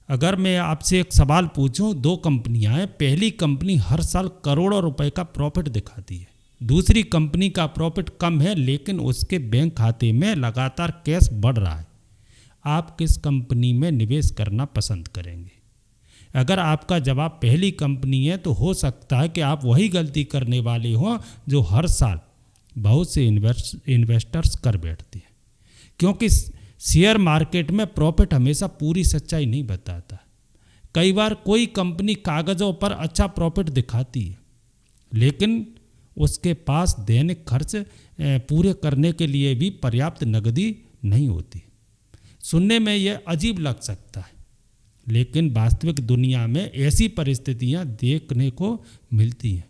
अगर मैं आपसे एक सवाल पूछूं, दो कंपनियां हैं, पहली कंपनी हर साल करोड़ों रुपए का प्रॉफिट दिखाती है, दूसरी कंपनी का प्रॉफिट कम है लेकिन उसके बैंक खाते में लगातार कैश बढ़ रहा है, आप किस कंपनी में निवेश करना पसंद करेंगे? अगर आपका जवाब पहली कंपनी है तो हो सकता है कि आप वही गलती करने वाले हो जो हर साल बहुत से इन्वेस्टर्स कर बैठते हैं, क्योंकि शेयर मार्केट में प्रॉफिट हमेशा पूरी सच्चाई नहीं बताता। कई बार कोई कंपनी कागज़ों पर अच्छा प्रॉफिट दिखाती है लेकिन उसके पास दैनिक खर्च पूरे करने के लिए भी पर्याप्त नकदी नहीं होती। सुनने में यह अजीब लग सकता है लेकिन वास्तविक दुनिया में ऐसी परिस्थितियां देखने को मिलती हैं।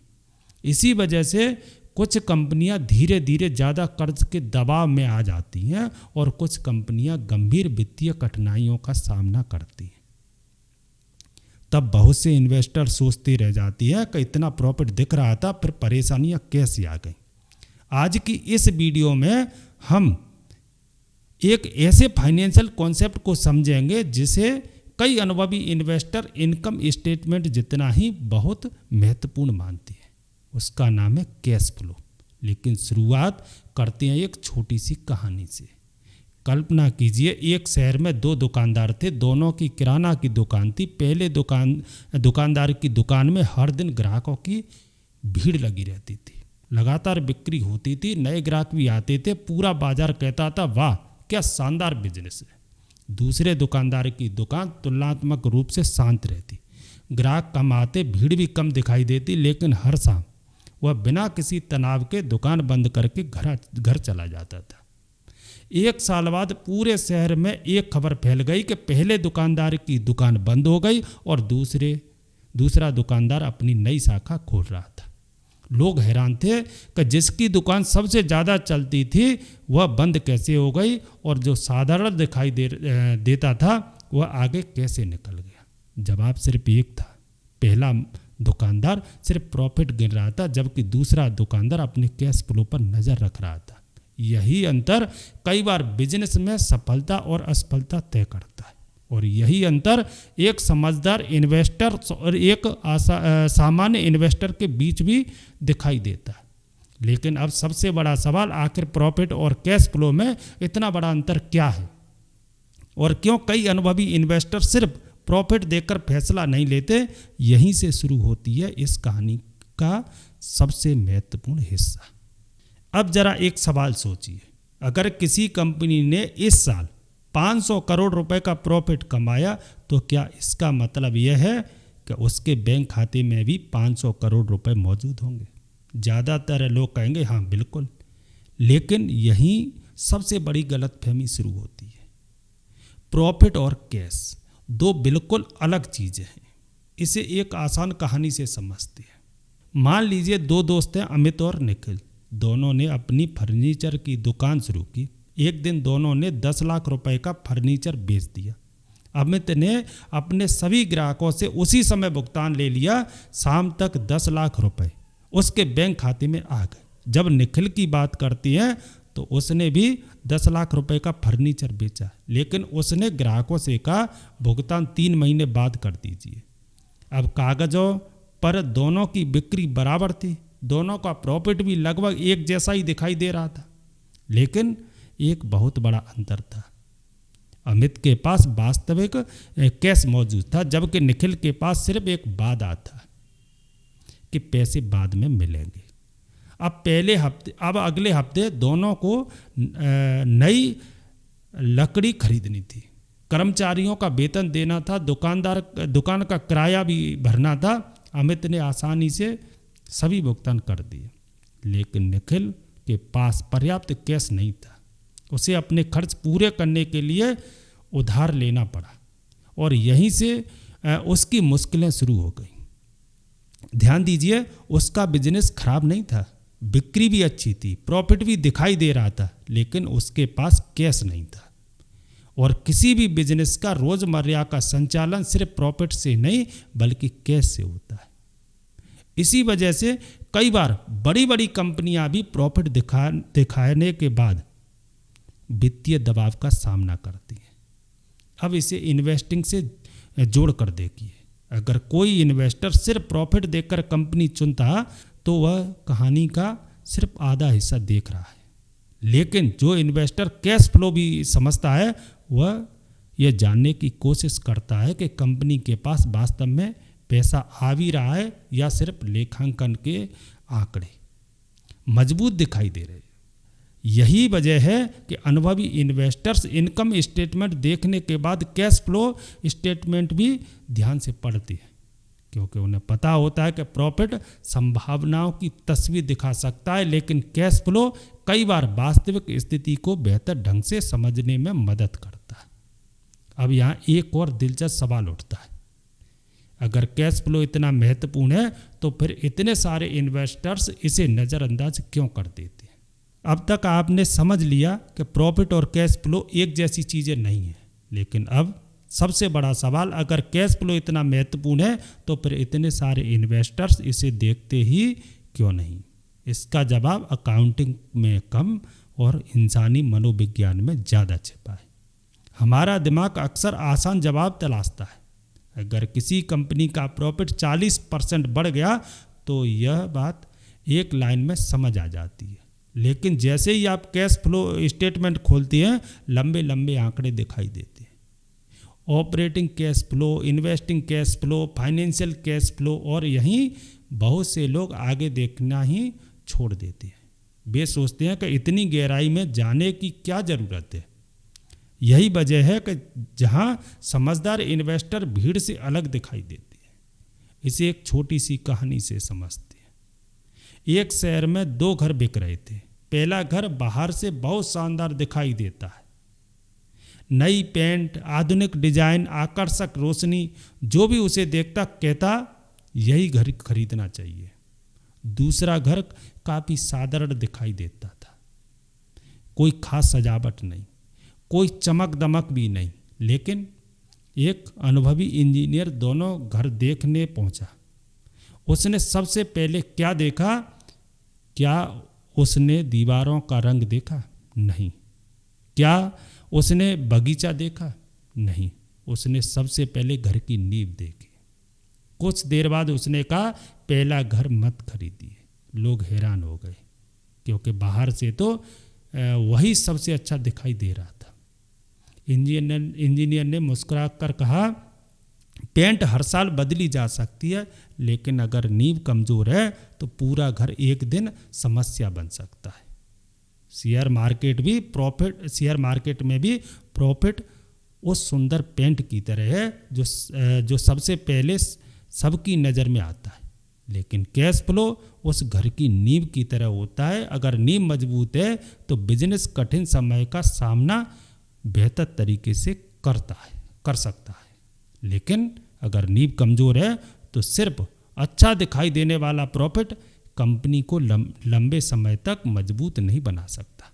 इसी वजह से कुछ कंपनियां धीरे धीरे ज़्यादा कर्ज के दबाव में आ जाती हैं और कुछ कंपनियां गंभीर वित्तीय कठिनाइयों का सामना करती हैं। तब बहुत से इन्वेस्टर सोचते रह जाती है कि इतना प्रॉफिट दिख रहा था, फिर परेशानियां कैसे आ गई। आज की इस वीडियो में हम एक ऐसे फाइनेंशियल कॉन्सेप्ट को समझेंगे जिसे कई अनुभवी इन्वेस्टर इनकम स्टेटमेंट जितना ही बहुत महत्वपूर्ण मानते हैं। उसका नाम है कैश फ्लो। लेकिन शुरुआत करते हैं एक छोटी सी कहानी से। कल्पना कीजिए, एक शहर में दो दुकानदार थे, दोनों की किराना की दुकान थी। पहले दुकानदार की दुकान में हर दिन ग्राहकों की भीड़ लगी रहती थी, लगातार बिक्री होती थी, नए ग्राहक भी आते थे, पूरा बाजार कहता था वाह क्या शानदार बिजनेस है। दूसरे दुकानदार की दुकान तुलनात्मक रूप से शांत रहती, ग्राहक कम आते, भीड़ भी कम दिखाई देती, लेकिन हर शाम वह बिना किसी तनाव के दुकान बंद करके घर चला जाता था। एक साल बाद पूरे शहर में एक खबर फैल गई कि पहले दुकानदार की दुकान बंद हो गई और दूसरा दुकानदार अपनी नई शाखा खोल रहा था। लोग हैरान थे कि जिसकी दुकान सबसे ज़्यादा चलती थी वह बंद कैसे हो गई और जो साधारण दिखाई देता था वह आगे कैसे निकल गया। जवाब सिर्फ एक था, पहला दुकानदार सिर्फ प्रॉफिट गिन रहा था जबकि दूसरा दुकानदार अपने कैश फ्लो पर नज़र रख रहा था। यही अंतर कई बार बिजनेस में सफलता और असफलता तय करता है और यही अंतर एक समझदार इन्वेस्टर और एक सामान्य इन्वेस्टर के बीच भी दिखाई देता है। लेकिन अब सबसे बड़ा सवाल, आखिर प्रॉफिट और कैश फ्लो में इतना बड़ा अंतर क्या है और क्यों कई अनुभवी इन्वेस्टर सिर्फ प्रॉफिट देखकर फैसला नहीं लेते? यहीं से शुरू होती है इस कहानी का सबसे महत्वपूर्ण हिस्सा। अब जरा एक सवाल सोचिए, अगर किसी कंपनी ने इस साल 500 करोड़ रुपए का प्रॉफिट कमाया तो क्या इसका मतलब यह है कि उसके बैंक खाते में भी 500 करोड़ रुपए मौजूद होंगे? ज़्यादातर लोग कहेंगे हाँ बिल्कुल, लेकिन यहीं सबसे बड़ी गलतफहमी शुरू होती है। प्रॉफिट और कैश दो बिल्कुल अलग चीज़ें हैं। इसे एक आसान कहानी से समझते हैं। मान लीजिए दो दोस्त हैं, अमित और निखिल। दोनों ने अपनी फर्नीचर की दुकान शुरू की। एक दिन दोनों ने 10 लाख रुपए का फर्नीचर बेच दिया। अमित ने अपने सभी ग्राहकों से उसी समय भुगतान ले लिया। शाम तक 10 लाख रुपए उसके बैंक खाते में आ गए। जब निखिल की बात करती हैं तो उसने भी 10 लाख रुपए का फर्नीचर बेचा, लेकिन उसने ग्राहकों से कहा भुगतान 3 महीने बाद कर दीजिए। अब कागजों पर दोनों की बिक्री बराबर थी, दोनों का प्रॉफिट भी लगभग एक जैसा ही दिखाई दे रहा था, लेकिन एक बहुत बड़ा अंतर था। अमित के पास वास्तविक कैश मौजूद था जबकि निखिल के पास सिर्फ एक वादा था कि पैसे बाद में मिलेंगे। अब अगले हफ्ते दोनों को नई लकड़ी खरीदनी थी, कर्मचारियों का वेतन देना था, दुकान का किराया भी भरना था। अमित ने आसानी से सभी भुगतान कर दिए, लेकिन निखिल के पास पर्याप्त कैश नहीं था। उसे अपने खर्च पूरे करने के लिए उधार लेना पड़ा और यहीं से उसकी मुश्किलें शुरू हो गई। ध्यान दीजिए, उसका बिजनेस खराब नहीं था, बिक्री भी अच्छी थी, प्रॉफिट भी दिखाई दे रहा था, लेकिन उसके पास कैश नहीं था। और किसी भी बिजनेस का रोजमर्रा का संचालन सिर्फ प्रॉफिट से नहीं बल्कि कैश से होता है। इसी वजह से कई बार बड़ी बड़ी कंपनियां भी प्रॉफिट दिखाने के बाद वित्तीय दबाव का सामना करती हैं। अब इसे इन्वेस्टिंग से जोड़ कर देखिए। अगर कोई इन्वेस्टर सिर्फ प्रॉफिट देखकर कंपनी चुनता तो वह कहानी का सिर्फ आधा हिस्सा देख रहा है। लेकिन जो इन्वेस्टर कैश फ्लो भी समझता है वह यह जानने की कोशिश करता है कि कंपनी के पास वास्तव में पैसा आ भी रहा है या सिर्फ लेखांकन के आंकड़े मजबूत दिखाई दे रहे हैं। यही वजह है कि अनुभवी इन्वेस्टर्स इनकम स्टेटमेंट देखने के बाद कैश फ्लो स्टेटमेंट भी ध्यान से पढ़ते हैं, क्योंकि उन्हें पता होता है कि प्रॉफिट संभावनाओं की तस्वीर दिखा सकता है, लेकिन कैश फ्लो कई बार वास्तविक स्थिति को बेहतर ढंग से समझने में मदद करता है। अब यहाँ एक और दिलचस्प सवाल उठता है, अगर कैश फ्लो इतना महत्वपूर्ण है तो फिर इतने सारे इन्वेस्टर्स इसे नज़रअंदाज क्यों कर देते हैं? अब तक आपने समझ लिया कि प्रॉफिट और कैश फ्लो एक जैसी चीज़ें नहीं हैं, लेकिन अब सबसे बड़ा सवाल, अगर कैश फ्लो इतना महत्वपूर्ण है तो फिर इतने सारे इन्वेस्टर्स इसे देखते ही क्यों नहीं? इसका जवाब अकाउंटिंग में कम और इंसानी मनोविज्ञान में ज़्यादा छिपा है। हमारा दिमाग अक्सर आसान जवाब तलाशता है। अगर किसी कंपनी का प्रॉफिट 40% बढ़ गया तो यह बात एक लाइन में समझ आ जाती है, लेकिन जैसे ही आप कैश फ्लो स्टेटमेंट खोलते हैं लंबे लंबे आंकड़े दिखाई देते हैं। Operating cash flow, investing cash flow, financial cash flow, और यहीं बहुत से लोग आगे देखना ही छोड़ देते हैं। वे सोचते हैं कि इतनी गहराई में जाने की क्या ज़रूरत है। यही वजह है कि जहां समझदार इन्वेस्टर भीड़ से अलग दिखाई देते हैं। इसे एक छोटी सी कहानी से समझते हैं। एक शहर में 2 घर बिक रहे थे। पहला घर बाहर से बहुत शानदार दिखाई देता है, नई पेंट, आधुनिक डिजाइन, आकर्षक रोशनी, जो भी उसे देखता कहता यही घर खरीदना चाहिए। दूसरा घर काफ़ी साधारण दिखाई देता था, कोई खास सजावट नहीं, कोई चमक दमक भी नहीं, लेकिन एक अनुभवी इंजीनियर दोनों घर देखने पहुंचा। उसने सबसे पहले क्या देखा? क्या उसने दीवारों का रंग देखा? नहीं। क्या उसने बगीचा देखा? नहीं। उसने सबसे पहले घर की नींव देखी। कुछ देर बाद उसने कहा, पहला घर मत खरीदिए। लोग हैरान हो गए, क्योंकि बाहर से तो वही सबसे अच्छा दिखाई दे रहा था। इंजीनियर ने मुस्कुरा कर कहा, पेंट हर साल बदली जा सकती है, लेकिन अगर नींव कमज़ोर है तो पूरा घर एक दिन समस्या बन सकता है। शेयर मार्केट में भी प्रॉफिट उस सुंदर पेंट की तरह है जो सबसे पहले सबकी नज़र में आता है, लेकिन कैश फ्लो उस घर की नींव की तरह होता है। अगर नींव मजबूत है तो बिजनेस कठिन समय का सामना बेहतर तरीके से कर सकता है, लेकिन अगर नींव कमज़ोर है तो सिर्फ अच्छा दिखाई देने वाला प्रॉफिट कंपनी को लंबे समय तक मजबूत नहीं बना सकता।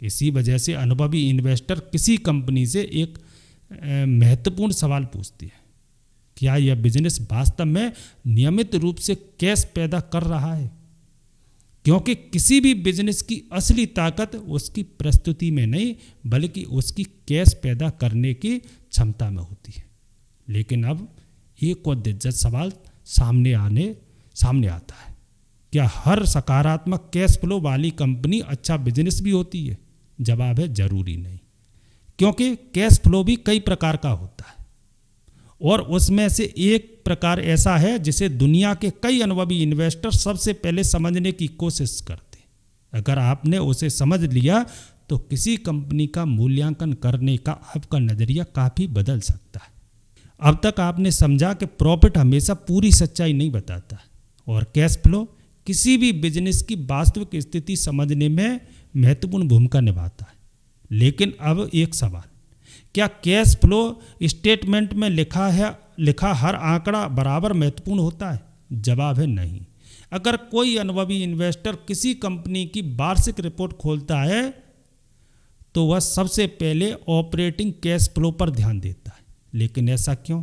इसी वजह से अनुभवी इन्वेस्टर किसी कंपनी से एक महत्वपूर्ण सवाल पूछते हैं, क्या यह बिजनेस वास्तव में नियमित रूप से कैश पैदा कर रहा है? क्योंकि किसी भी बिजनेस की असली ताकत उसकी प्रस्तुति में नहीं, बल्कि उसकी कैश पैदा करने की क्षमता में होती है। लेकिन अब एक और दिलचस्प सवाल सामने आता है, क्या हर सकारात्मक कैश फ्लो वाली कंपनी अच्छा बिजनेस भी होती है? जवाब है, जरूरी नहीं, क्योंकि कैश फ्लो भी कई प्रकार का होता है, और उसमें से एक प्रकार ऐसा है जिसे दुनिया के कई अनुभवी इन्वेस्टर सबसे पहले समझने की कोशिश करते हैं। अगर आपने उसे समझ लिया तो किसी कंपनी का मूल्यांकन करने का आपका नज़रिया काफ़ी बदल सकता है। अब तक आपने समझा कि प्रॉफिट हमेशा पूरी सच्चाई नहीं बताता, और कैश फ्लो किसी भी बिजनेस की वास्तविक स्थिति समझने में महत्वपूर्ण भूमिका निभाता है। लेकिन अब एक सवाल, क्या कैश फ्लो स्टेटमेंट में लिखा हर आंकड़ा बराबर महत्वपूर्ण होता है? जवाब है, नहीं। अगर कोई अनुभवी इन्वेस्टर किसी कंपनी की वार्षिक रिपोर्ट खोलता है तो वह सबसे पहले ऑपरेटिंग कैश फ्लो पर ध्यान देता है। लेकिन ऐसा क्यों?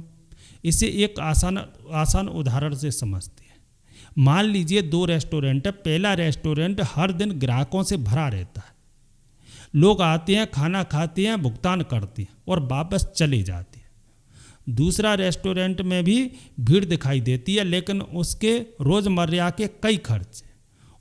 इसे एक आसान उदाहरण से समझते हैं। मान लीजिए 2 रेस्टोरेंट है। पहला रेस्टोरेंट हर दिन ग्राहकों से भरा रहता है। लोग आते हैं, खाना खाते हैं, भुगतान करते हैं और वापस चले जाते हैं। दूसरा रेस्टोरेंट में भी भीड़ दिखाई देती है, लेकिन उसके रोजमर्रा के कई खर्च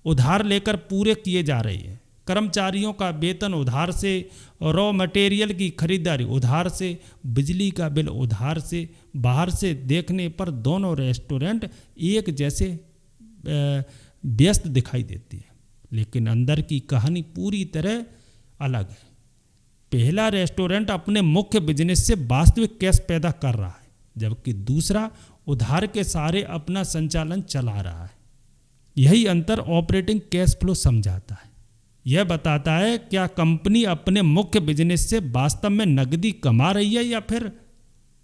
उधार लेकर पूरे किए जा रहे हैं। कर्मचारियों का वेतन उधार से, रॉ मटेरियल की खरीदारी उधार से, बिजली का बिल उधार से। बाहर से देखने पर दोनों रेस्टोरेंट एक जैसे व्यस्त दिखाई देती है, लेकिन अंदर की कहानी पूरी तरह अलग है। पहला रेस्टोरेंट अपने मुख्य बिजनेस से वास्तविक कैश पैदा कर रहा है, जबकि दूसरा उधार के सहारे अपना संचालन चला रहा है। यही अंतर ऑपरेटिंग कैश फ्लो समझाता है। यह बताता है क्या कंपनी अपने मुख्य बिजनेस से वास्तव में नकदी कमा रही है या फिर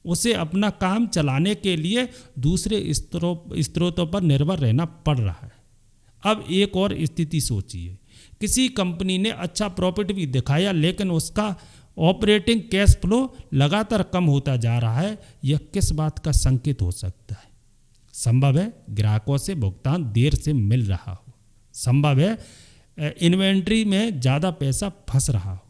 उसे अपना काम चलाने के लिए दूसरे स्रोतों पर निर्भर रहना पड़ रहा है। अब एक और स्थिति सोचिए, किसी कंपनी ने अच्छा प्रॉफिट भी दिखाया, लेकिन उसका ऑपरेटिंग कैश फ्लो लगातार कम होता जा रहा है। यह किस बात का संकेत हो सकता है? संभव है ग्राहकों से भुगतान देर से मिल रहा हो, संभव है इन्वेंट्री में ज़्यादा पैसा फंस रहा हो,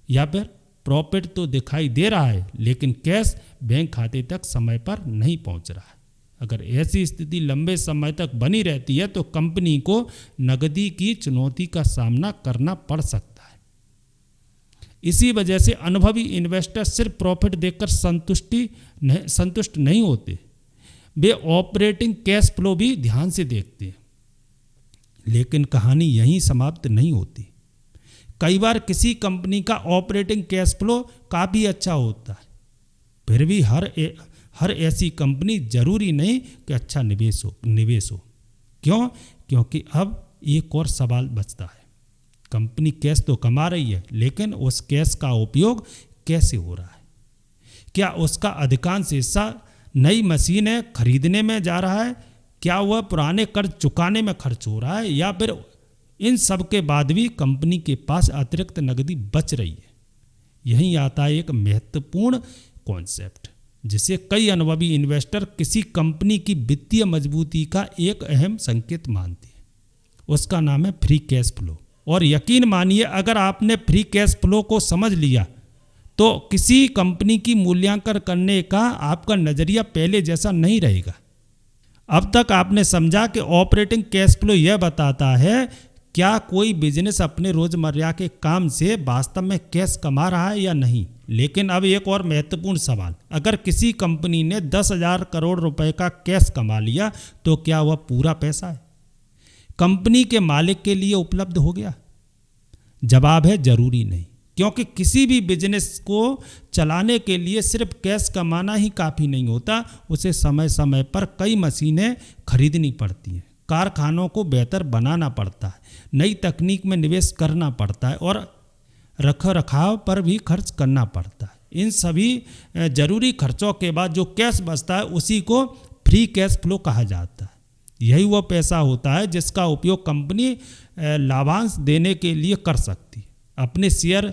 या फिर प्रॉफिट तो दिखाई दे रहा है लेकिन कैश बैंक खाते तक समय पर नहीं पहुंच रहा है। अगर ऐसी स्थिति लंबे समय तक बनी रहती है तो कंपनी को नकदी की चुनौती का सामना करना पड़ सकता है। इसी वजह से अनुभवी इन्वेस्टर सिर्फ प्रॉफिट देखकर संतुष्ट नहीं होते, वे ऑपरेटिंग कैश फ्लो भी ध्यान से देखते हैं। लेकिन कहानी यहीं समाप्त नहीं होती। कई बार किसी कंपनी का ऑपरेटिंग कैश फ्लो काफ़ी अच्छा होता है, फिर भी हर ऐसी कंपनी जरूरी नहीं कि अच्छा निवेश हो। क्यों? क्योंकि अब एक और सवाल बचता है। कंपनी कैश तो कमा रही है, लेकिन उस कैश का उपयोग कैसे हो रहा है? क्या उसका अधिकांश हिस्सा नई मशीनें खरीदने में जा रहा है? क्या वह पुराने कर्ज चुकाने में खर्च हो रहा है, या फिर इन सब के बाद भी कंपनी के पास अतिरिक्त नकदी बच रही है? यहीं आता है एक महत्वपूर्ण कॉन्सेप्ट जिसे कई अनुभवी इन्वेस्टर किसी कंपनी की वित्तीय मजबूती का एक अहम संकेत मानते हैं। उसका नाम है फ्री कैश फ्लो। और यकीन मानिए, अगर आपने फ्री कैश फ्लो को समझ लिया तो किसी कंपनी की मूल्यांकन करने का आपका नजरिया पहले जैसा नहीं रहेगा। अब तक आपने समझा कि ऑपरेटिंग कैश फ्लो यह बताता है क्या कोई बिजनेस अपने रोजमर्रा के काम से वास्तव में कैश कमा रहा है या नहीं। लेकिन अब एक और महत्वपूर्ण सवाल, अगर किसी कंपनी ने 10,000 करोड़ रुपए का कैश कमा लिया तो क्या वह पूरा पैसा है कंपनी के मालिक के लिए उपलब्ध हो गया? जवाब है जरूरी नहीं, क्योंकि किसी भी बिजनेस को चलाने के लिए सिर्फ कैश कमाना ही काफ़ी नहीं होता। उसे समय समय पर कई मशीनें खरीदनी पड़ती हैं, कारखानों को बेहतर बनाना पड़ता है, नई तकनीक में निवेश करना पड़ता है और रखरखाव पर भी खर्च करना पड़ता है। इन सभी जरूरी खर्चों के बाद जो कैश बचता है उसी को फ्री कैश फ्लो कहा जाता है। यही वो पैसा होता है जिसका उपयोग कंपनी लाभांश देने के लिए कर सकती है, अपने शेयर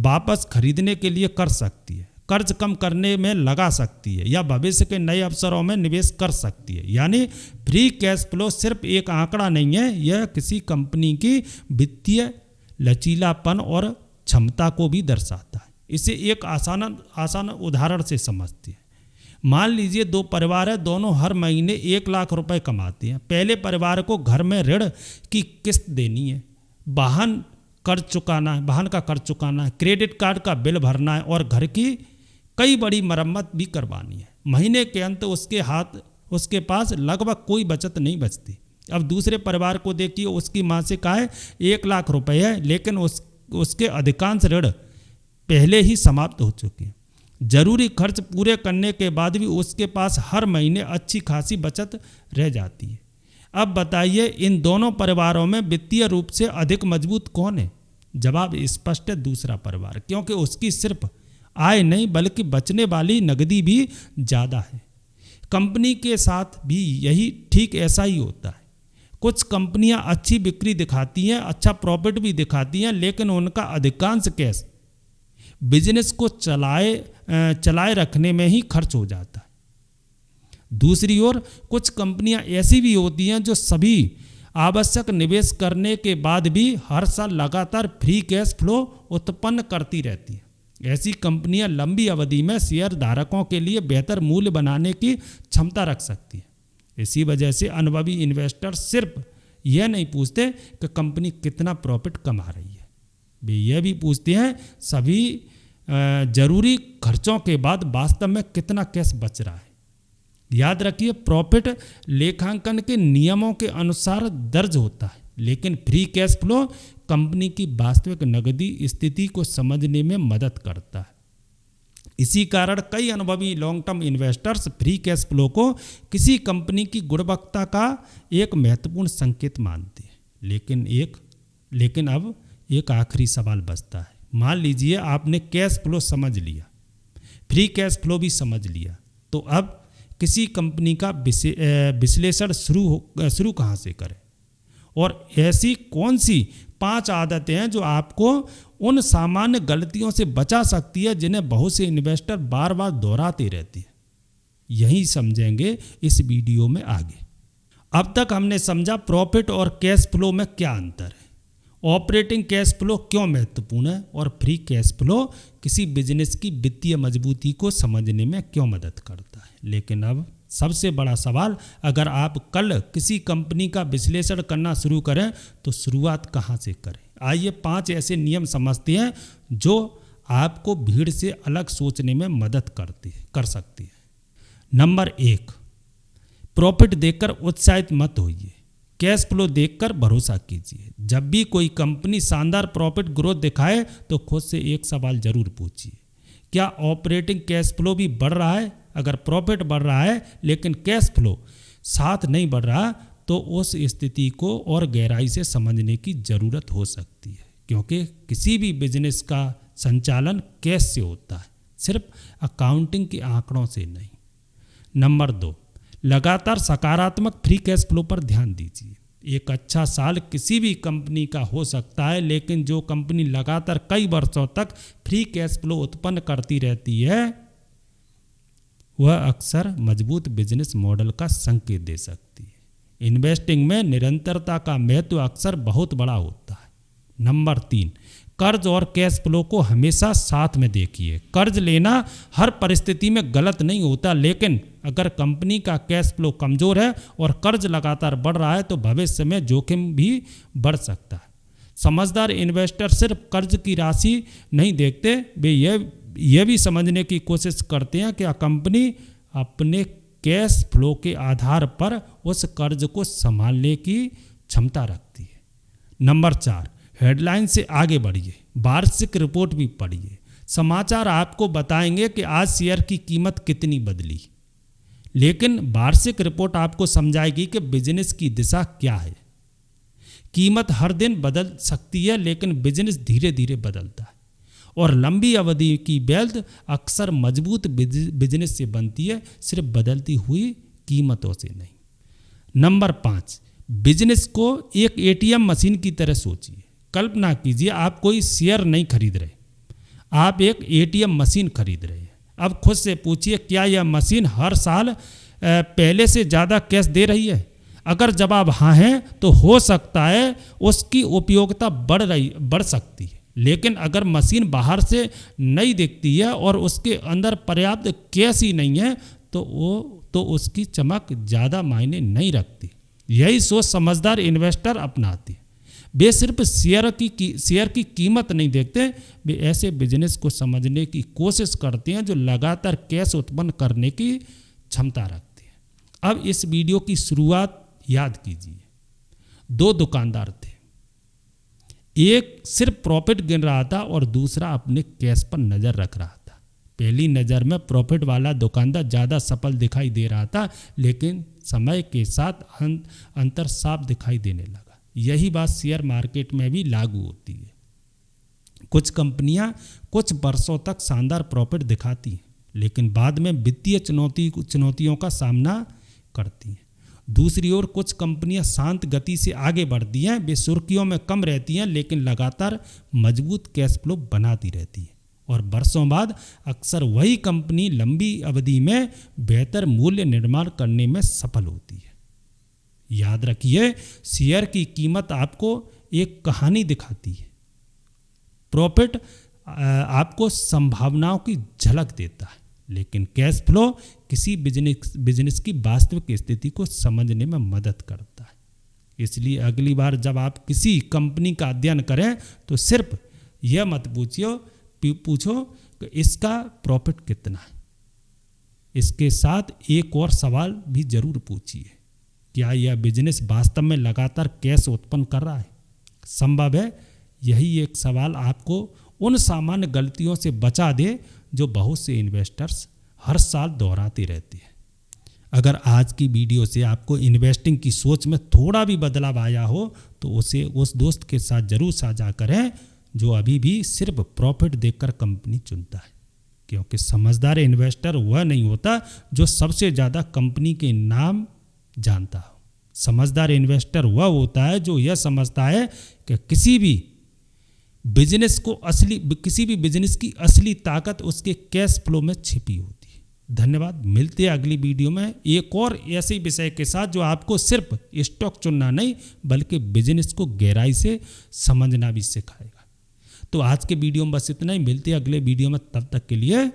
वापस खरीदने के लिए कर सकती है, कर्ज कम करने में लगा सकती है या भविष्य के नए अवसरों में निवेश कर सकती है। यानी फ्री कैश फ्लो सिर्फ एक आंकड़ा नहीं है, यह किसी कंपनी की वित्तीय लचीलापन और क्षमता को भी दर्शाता है। इसे एक आसान उदाहरण से समझते हैं। मान लीजिए दो परिवार है, दोनों हर महीने 1 लाख रुपए कमाते हैं। पहले परिवार को घर में ऋण की किस्त देनी है, वाहन का कर्ज चुकाना है, क्रेडिट कार्ड का बिल भरना है और घर की कई बड़ी मरम्मत भी करवानी है। महीने के अंत उसके पास लगभग कोई बचत नहीं बचती। अब दूसरे परिवार को देखिए, उसकी मासिक आय 1 लाख रुपए है, लेकिन उसके अधिकांश ऋण पहले ही समाप्त हो चुके हैं। जरूरी खर्च पूरे करने के बाद भी उसके पास हर महीने अच्छी खासी बचत रह जाती है। अब बताइए, इन दोनों परिवारों में वित्तीय रूप से अधिक मजबूत कौन है? जवाब स्पष्ट है, दूसरा परिवार, क्योंकि उसकी सिर्फ आय नहीं बल्कि बचने वाली नकदी भी ज़्यादा है। कंपनी के साथ भी यही ठीक ऐसा ही होता है। कुछ कंपनियां अच्छी बिक्री दिखाती हैं, अच्छा प्रॉफिट भी दिखाती हैं, लेकिन उनका अधिकांश कैश बिजनेस को चलाए रखने में ही खर्च हो जाता है। दूसरी ओर कुछ कंपनियां ऐसी भी होती हैं जो सभी आवश्यक निवेश करने के बाद भी हर साल लगातार फ्री कैश फ्लो उत्पन्न करती रहती है। ऐसी कंपनियां लंबी अवधि में शेयर धारकों के लिए बेहतर मूल्य बनाने की क्षमता रख सकती है। इसी वजह से अनुभवी इन्वेस्टर सिर्फ यह नहीं पूछते कि कंपनी कितना प्रॉफिट कमा रही है, वे यह भी पूछते हैं सभी जरूरी खर्चों के बाद वास्तव में कितना कैश बच रहा है। याद रखिए, प्रॉफिट लेखांकन के नियमों के अनुसार दर्ज होता है, लेकिन फ्री कैश फ्लो कंपनी की वास्तविक नकदी स्थिति को समझने में मदद करता है। इसी कारण कई अनुभवी long term investors free cash flow को किसी कंपनी की गुणवत्ता का एक महत्वपूर्ण संकेत मानते हैं। लेकिन अब एक आखिरी सवाल बचता है। मान लीजिए आपने कैश फ्लो समझ लिया, फ्री कैश फ्लो भी समझ लिया, तो अब किसी कंपनी का विश्लेषण शुरू कहाँ से करें, और ऐसी कौन सी 5 आदतें हैं जो आपको उन सामान्य गलतियों से बचा सकती है जिन्हें बहुत से इन्वेस्टर बार बार दोहराते रहते हैं। यही समझेंगे इस वीडियो में आगे। अब तक हमने समझा प्रॉफिट और कैश फ्लो में क्या अंतर है, ऑपरेटिंग कैश फ्लो क्यों महत्वपूर्ण है, और फ्री कैश फ्लो किसी बिजनेस की वित्तीय मजबूती को समझने में क्यों मदद करता है। लेकिन अब सबसे बड़ा सवाल, अगर आप कल किसी कंपनी का विश्लेषण करना शुरू करें तो शुरुआत कहाँ से करें। आइए 5 ऐसे नियम समझते हैं जो आपको भीड़ से अलग सोचने में मदद कर सकती है। नंबर 1, प्रॉफिट देखकर उत्साहित मत होइए, कैश फ्लो देखकर भरोसा कीजिए। जब भी कोई कंपनी शानदार प्रॉफिट ग्रोथ दिखाए तो खुद से एक सवाल जरूर पूछिए, क्या ऑपरेटिंग कैश फ्लो भी बढ़ रहा है। अगर प्रॉफिट बढ़ रहा है लेकिन कैश फ्लो साथ नहीं बढ़ रहा तो उस स्थिति को और गहराई से समझने की ज़रूरत हो सकती है, क्योंकि किसी भी बिजनेस का संचालन कैश से होता है, सिर्फ अकाउंटिंग के आंकड़ों से नहीं। नंबर 2, लगातार सकारात्मक फ्री कैश फ्लो पर ध्यान दीजिए। एक अच्छा साल किसी भी कंपनी का हो सकता है, लेकिन जो कंपनी लगातार कई वर्षों तक फ्री कैश फ्लो उत्पन्न करती रहती है वह अक्सर मजबूत बिजनेस मॉडल का संकेत दे सकती है। इन्वेस्टिंग में निरंतरता का महत्व अक्सर बहुत बड़ा होता है। नंबर 3, कर्ज और कैश फ्लो को हमेशा साथ में देखिए। कर्ज लेना हर परिस्थिति में गलत नहीं होता, लेकिन अगर कंपनी का कैश फ्लो कमज़ोर है और कर्ज लगातार बढ़ रहा है तो भविष्य में जोखिम भी बढ़ सकता है। समझदार इन्वेस्टर सिर्फ कर्ज की राशि नहीं देखते, वे यह भी समझने की कोशिश करते हैं कि कंपनी अपने कैश फ्लो के आधार पर उस कर्ज को संभालने की क्षमता रखती है। नंबर 4, हेडलाइन से आगे बढ़िए, वार्षिक रिपोर्ट भी पढ़िए। समाचार आपको बताएंगे कि आज शेयर की कीमत कितनी बदली, लेकिन वार्षिक रिपोर्ट आपको समझाएगी कि बिजनेस की दिशा क्या है। कीमत हर दिन बदल सकती है, लेकिन बिजनेस धीरे धीरे बदलता है, और लंबी अवधि की वेल्थ अक्सर मजबूत बिजनेस से बनती है, सिर्फ बदलती हुई कीमतों से नहीं। नंबर 5, बिजनेस को एक एटीएम मशीन की तरह सोचिए। कल्पना कीजिए आप कोई शेयर नहीं खरीद रहे, आप एक एटीएम मशीन खरीद रहे हैं। अब खुद से पूछिए, क्या यह मशीन हर साल पहले से ज़्यादा कैश दे रही है। अगर जवाब हाँ है तो हो सकता है उसकी उपयोगिता बढ़ सकती है, लेकिन अगर मशीन बाहर से नहीं दिखती है और उसके अंदर पर्याप्त कैश ही नहीं है तो उसकी चमक ज़्यादा मायने नहीं रखती। यही सोच समझदार इन्वेस्टर अपनाते हैं। वे सिर्फ शेयर की कीमत नहीं देखते, वे ऐसे बिजनेस को समझने की कोशिश करते हैं जो लगातार कैश उत्पन्न करने की क्षमता रखते हैं। अब इस वीडियो की शुरुआत याद कीजिए। 2 दुकानदार थे, एक सिर्फ प्रॉफिट गिन रहा था और दूसरा अपने कैश पर नज़र रख रहा था। पहली नज़र में प्रॉफिट वाला दुकानदार ज़्यादा सफल दिखाई दे रहा था, लेकिन समय के साथ अंतर साफ दिखाई देने लगा। यही बात शेयर मार्केट में भी लागू होती है। कुछ कंपनियां कुछ वर्षों तक शानदार प्रॉफिट दिखाती हैं, लेकिन बाद में वित्तीय चुनौतियों का सामना करती हैं। दूसरी ओर कुछ कंपनियां शांत गति से आगे बढ़ती हैं, वे सुर्खियों में कम रहती हैं, लेकिन लगातार मजबूत कैश फ्लो बनाती रहती हैं, और वर्षों बाद अक्सर वही कंपनी लंबी अवधि में बेहतर मूल्य निर्माण करने में सफल होती है। याद रखिए, शेयर की कीमत आपको एक कहानी दिखाती है, प्रॉफिट आपको संभावनाओं की झलक देता है, लेकिन कैश फ्लो किसी बिजनेस की वास्तविक स्थिति को समझने में मदद करता है। इसलिए अगली बार जब आप किसी कंपनी का अध्ययन करें तो सिर्फ यह मत पूछो कि इसका प्रॉफिट कितना है, इसके साथ एक और सवाल भी जरूर पूछिए, क्या यह बिजनेस वास्तव में लगातार कैश उत्पन्न कर रहा है। संभव है यही एक सवाल आपको उन सामान्य गलतियों से बचा दे जो बहुत से इन्वेस्टर्स हर साल दोहराते रहते हैं। अगर आज की वीडियो से आपको इन्वेस्टिंग की सोच में थोड़ा भी बदलाव आया हो तो उसे उस दोस्त के साथ जरूर साझा करें जो अभी भी सिर्फ प्रॉफिट देखकर कंपनी चुनता है, क्योंकि समझदार इन्वेस्टर वह नहीं होता जो सबसे ज़्यादा कंपनी के नाम जानता हो। समझदार इन्वेस्टर वह होता है जो यह समझता है कि किसी भी बिजनेस की असली ताकत उसके कैश फ्लो में छिपी होती है। धन्यवाद। मिलते हैं अगली वीडियो में एक और ऐसे विषय के साथ जो आपको सिर्फ स्टॉक चुनना नहीं बल्कि बिजनेस को गहराई से समझना भी सिखाएगा। तो आज के वीडियो में बस इतना ही। मिलते हैं अगले वीडियो में, तब तक के लिए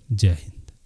जय हिंद।